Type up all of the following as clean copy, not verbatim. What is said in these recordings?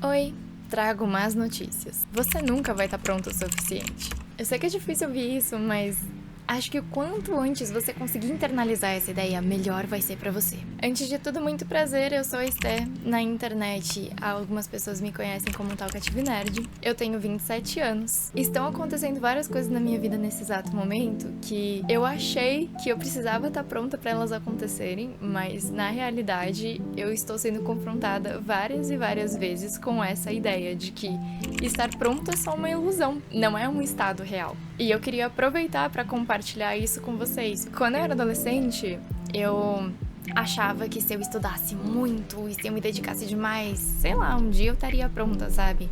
Oi, trago más notícias. Você nunca vai estar pronto o suficiente. Eu sei que é difícil ouvir isso, mas acho que o quanto antes você conseguir internalizar essa ideia, melhor vai ser pra você. Antes de tudo, muito prazer, eu sou a Esté. Na internet, algumas pessoas me conhecem como Talkative Nerd. Eu tenho 27 anos. Estão acontecendo várias coisas na minha vida nesse exato momento que eu achei que eu precisava estar pronta pra elas acontecerem, mas na realidade eu estou sendo confrontada várias e várias vezes com essa ideia de que estar pronto é só uma ilusão, não é um estado real. E eu queria aproveitar pra compartilhar isso com vocês. Quando eu era adolescente, eu achava que se eu estudasse muito e se eu me dedicasse demais, sei lá, um dia eu estaria pronta, sabe?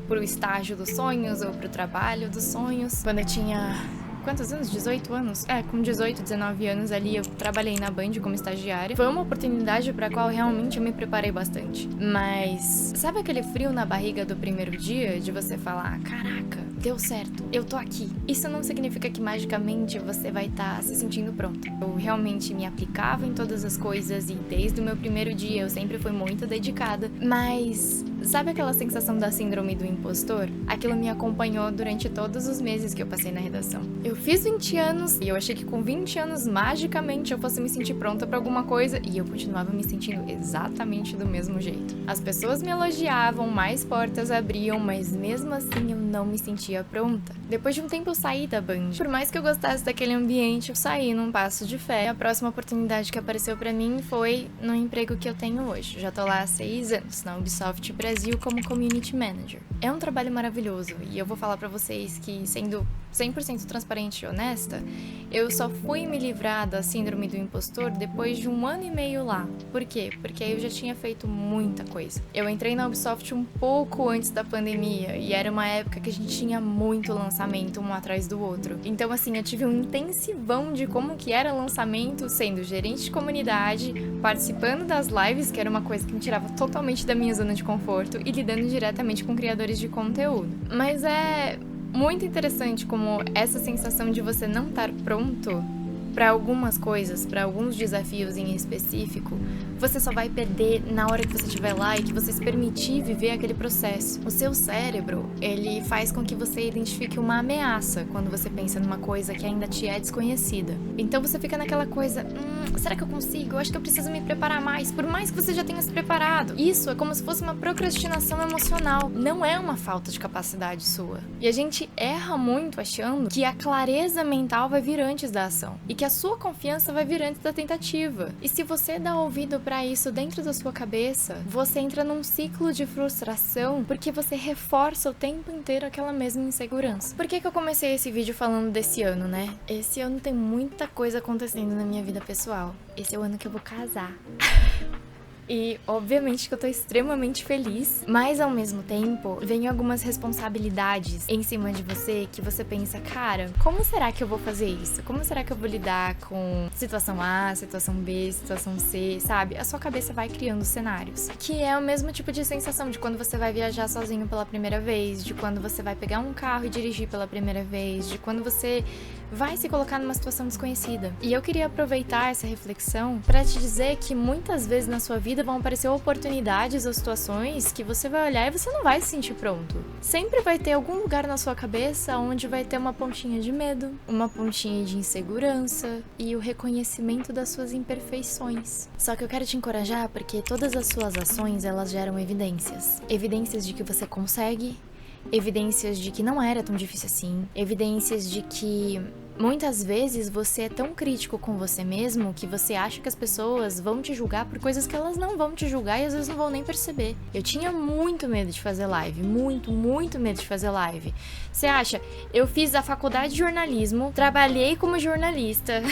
Pro estágio dos sonhos ou pro trabalho dos sonhos. Quando eu tinha... quantos anos? 18 anos? Com 18, 19 anos ali eu trabalhei na Band como estagiária. Foi uma oportunidade pra qual realmente eu me preparei bastante. Mas sabe aquele frio na barriga do primeiro dia de você falar, caraca, deu certo, eu tô aqui. Isso não significa que magicamente você vai estar se sentindo pronta. Eu realmente me aplicava em todas as coisas e desde o meu primeiro dia eu sempre fui muito dedicada. Mas sabe aquela sensação da síndrome do impostor? Aquilo me acompanhou durante todos os meses que eu passei na redação. Eu fiz 20 anos e eu achei que com 20 anos magicamente eu fosse me sentir pronta pra alguma coisa e eu continuava me sentindo exatamente do mesmo jeito. As pessoas me elogiavam, mais portas abriam, mas mesmo assim eu não me sentia pronta. Depois de um tempo eu saí da Band. Por mais que eu gostasse daquele ambiente, eu saí num passo de fé. A próxima oportunidade que apareceu pra mim foi no emprego que eu tenho hoje. Já tô lá há 6 anos, na Ubisoft Brasil como Community Manager. É um trabalho maravilhoso e eu vou falar pra vocês que, sendo 100% transparente e honesta, eu só fui me livrar da síndrome do impostor depois de 1 ano e meio lá. Por quê? Porque aí eu já tinha feito muita coisa. Eu entrei na Ubisoft um pouco antes da pandemia e era uma época que a gente tinha muito lançamento um atrás do outro. Então assim, eu tive um intensivão de como que era lançamento, sendo gerente de comunidade, participando das lives, que era uma coisa que me tirava totalmente da minha zona de conforto, e lidando diretamente com criadores de conteúdo. Mas é muito interessante como essa sensação de você não estar pronto para algumas coisas, para alguns desafios em específico, você só vai perder na hora que você estiver lá e que você se permitir viver aquele processo. O seu cérebro, ele faz com que você identifique uma ameaça quando você pensa numa coisa que ainda te é desconhecida. Então você fica naquela coisa, será que eu consigo? Eu acho que eu preciso me preparar mais, por mais que você já tenha se preparado. Isso é como se fosse uma procrastinação emocional, não é uma falta de capacidade sua. E a gente erra muito achando que a clareza mental vai vir antes da ação e que a sua confiança vai vir antes da tentativa. E se você dá ouvido pra isso dentro da sua cabeça, você entra num ciclo de frustração porque você reforça o tempo inteiro aquela mesma insegurança. Por que eu comecei esse vídeo falando desse ano, né? Esse ano tem muita coisa acontecendo na minha vida pessoal. Esse é o ano que eu vou casar. E, obviamente, que eu tô extremamente feliz, mas, ao mesmo tempo, vem algumas responsabilidades em cima de você que você pensa, cara, como será que eu vou fazer isso? Como será que eu vou lidar com situação A, situação B, situação C, sabe? A sua cabeça vai criando cenários, que é o mesmo tipo de sensação de quando você vai viajar sozinho pela primeira vez, de quando você vai pegar um carro e dirigir pela primeira vez, de quando você vai se colocar numa situação desconhecida. E eu queria aproveitar essa reflexão pra te dizer que muitas vezes na sua vida vão aparecer oportunidades ou situações que você vai olhar e você não vai se sentir pronto. Sempre vai ter algum lugar na sua cabeça onde vai ter uma pontinha de medo, uma pontinha de insegurança e o reconhecimento das suas imperfeições. Só que eu quero te encorajar porque todas as suas ações, elas geram evidências. Evidências de que você consegue, evidências de que não era tão difícil assim, evidências de que muitas vezes você é tão crítico com você mesmo que você acha que as pessoas vão te julgar por coisas que elas não vão te julgar e às vezes não vão nem perceber. Eu tinha muito medo de fazer live, muito medo de fazer live. Você acha? Eu fiz a faculdade de jornalismo, trabalhei como jornalista,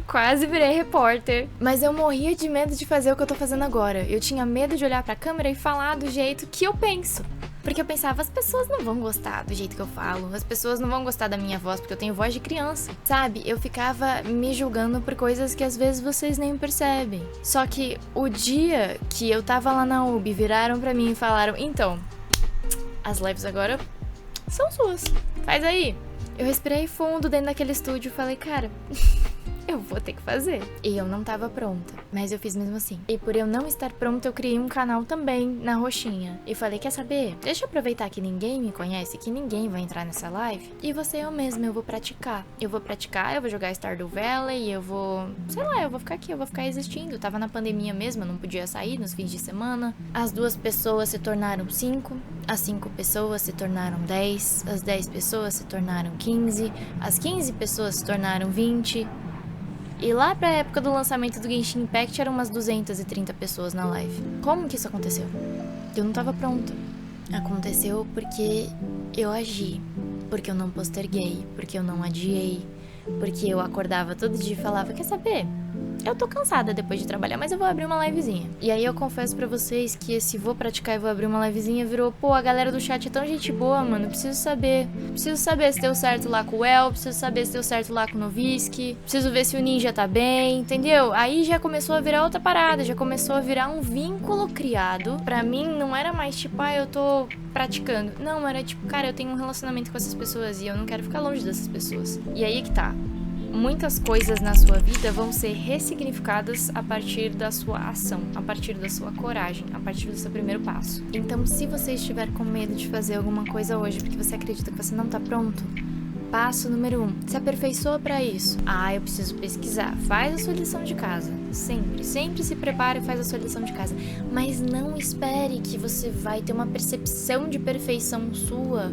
quase virei repórter, mas eu morria de medo de fazer o que eu tô fazendo agora. Eu tinha medo de olhar pra câmera e falar do jeito que eu penso. Porque eu pensava, as pessoas não vão gostar do jeito que eu falo, as pessoas não vão gostar da minha voz, porque eu tenho voz de criança, sabe? Eu ficava me julgando por coisas que às vezes vocês nem percebem. Só que o dia que eu tava lá na UB, viraram pra mim e falaram, então, as lives agora são suas, faz aí. Eu respirei fundo dentro daquele estúdio e falei, cara, eu vou ter que fazer. E eu não tava pronta, mas eu fiz mesmo assim. E por eu não estar pronta, eu criei um canal também na roxinha. E falei, quer saber? Deixa eu aproveitar que ninguém me conhece, que ninguém vai entrar nessa live. E você eu mesma, eu vou praticar. Eu vou jogar Stardew Valley, eu vou... sei lá, eu vou ficar aqui, eu vou ficar existindo. Eu tava na pandemia mesmo, eu não podia sair nos fins de semana. As 2 pessoas se tornaram 5. As 5 pessoas se tornaram 10. As 10 pessoas se tornaram 15. As 15 pessoas se tornaram 20. E lá pra época do lançamento do Genshin Impact eram umas 230 pessoas na live. Como que isso aconteceu? Eu não tava pronta. Aconteceu porque eu agi. Porque eu não posterguei. Porque eu não adiei. Porque eu acordava todo dia e falava, quer saber? Eu tô cansada depois de trabalhar, mas eu vou abrir uma livezinha. E aí eu confesso pra vocês que esse vou praticar e vou abrir uma livezinha virou, pô, a galera do chat é tão gente boa, mano. Preciso saber se deu certo lá com o El, preciso saber se deu certo lá com o Novisk, preciso ver se o Ninja tá bem, entendeu? Aí já começou a virar outra parada, já começou a virar um vínculo criado. Pra mim não era mais tipo, eu tô praticando. Não, era tipo, cara, eu tenho um relacionamento com essas pessoas e eu não quero ficar longe dessas pessoas. E aí que tá. Muitas coisas na sua vida vão ser ressignificadas a partir da sua ação, a partir da sua coragem, a partir do seu primeiro passo. Então, se você estiver com medo de fazer alguma coisa hoje porque você acredita que você não tá pronto, passo número 1, se aperfeiçoa pra isso. Eu preciso pesquisar. Faz a sua lição de casa. Sempre se prepare e faz a sua lição de casa. Mas não espere que você vai ter uma percepção de perfeição sua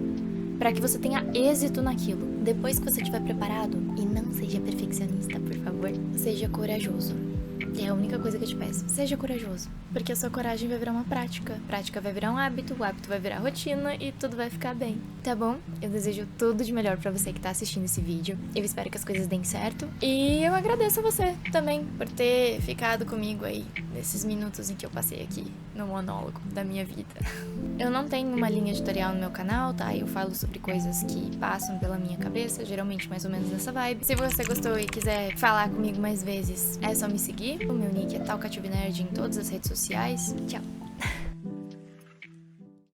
para que você tenha êxito naquilo. Depois que você estiver preparado, e não seja perfeccionista, por favor, seja corajoso. É a única coisa que eu te peço. Seja corajoso. Porque a sua coragem vai virar uma prática. Prática vai virar um hábito, o hábito vai virar rotina e tudo vai ficar bem. Tá bom? Eu desejo tudo de melhor pra você que tá assistindo esse vídeo. Eu espero que as coisas deem certo. E eu agradeço a você também por ter ficado comigo aí nesses minutos em que eu passei aqui no monólogo da minha vida. Eu não tenho uma linha editorial no meu canal, tá? Eu falo sobre coisas que passam pela minha cabeça, geralmente mais ou menos nessa vibe. Se você gostou e quiser falar comigo mais vezes, é só me seguir. O meu nick é talcativenerd em todas as redes sociais. Tchau!